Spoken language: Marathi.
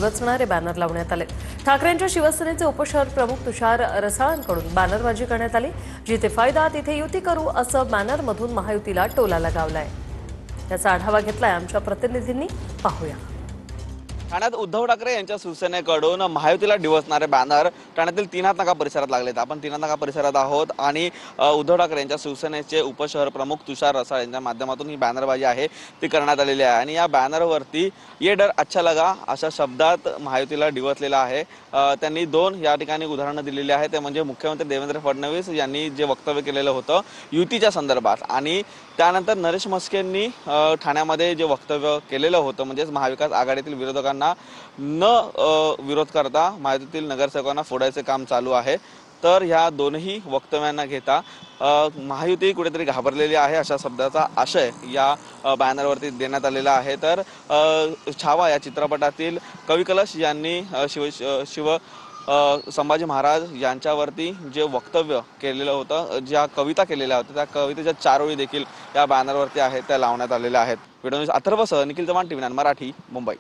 डिवचणारे बॅनर लावण्यात आले। ठाकरेंच्या शिवसेनेचे उपशहर प्रमुख तुषार रसाळांकडून बॅनरबाजी करण्यात आली। जिथे फायदा तिथे युती करू असं बॅनरमधून महायुतीला टोला लगावलाय। याचा आढावा घेतलाय आमच्या प्रतिनिधींनी, पाहूया। ठाण्यात उद्धव ठाकरे यांच्या शिवसेनेकडून महायुतीला डिवचणारे बॅनर ठाण्यातील तीनाथ नाका परिसरात लागलेत। आपण तीनाथ नाका परिसरात आहोत आणि उद्धव ठाकरे यांच्या शिवसेनेचे उपशहर प्रमुख तुषार रसाळ यांच्या माध्यमातून ही बॅनरबाजी आहे ती करण्यात आलेली आहे आणि या बॅनरवरती ये डर अच्छा लगा अशा शब्दात महायुतीला डिवचलेला आहे। त्यांनी दोन या ठिकाणी उदाहरणं दिलेली आहेत, ते म्हणजे मुख्यमंत्री देवेंद्र फडणवीस यांनी जे वक्तव्य केलेलं होतं युतीच्या संदर्भात आणि त्यानंतर नरेश म्हस्केंनी ठाण्यामध्ये जे वक्तव्य केलेलं होतं, म्हणजेच महाविकास आघाडीतील विरोधकांना न विरोध करता महायुतीतील नगरसेवकांना फोडायचे काम चालू आहे। तर ह्या दोन्ही वक्तव्यांना घेता महायुती कुठेतरी घाबरलेली आहे अशा शब्दाचा आशय या बॅनरवरती देण्यात आलेला आहे। तर छावा या चित्रपटातील कवी कलश यांनी शिव संभाजी महाराज यांच्यावरती जे वक्तव्य केलेलं होतं, ज्या कविता केलेल्या होत्या, त्या कवितेच्या 4 ओळी देखील या बॅनरवरती आहेत, त्या लावण्यात आलेल्या आहेत। व्हिडिओ न्यूज अथर्वसह निखिल चव्हाण, टीव्ही 9 मराठी, मुंबई।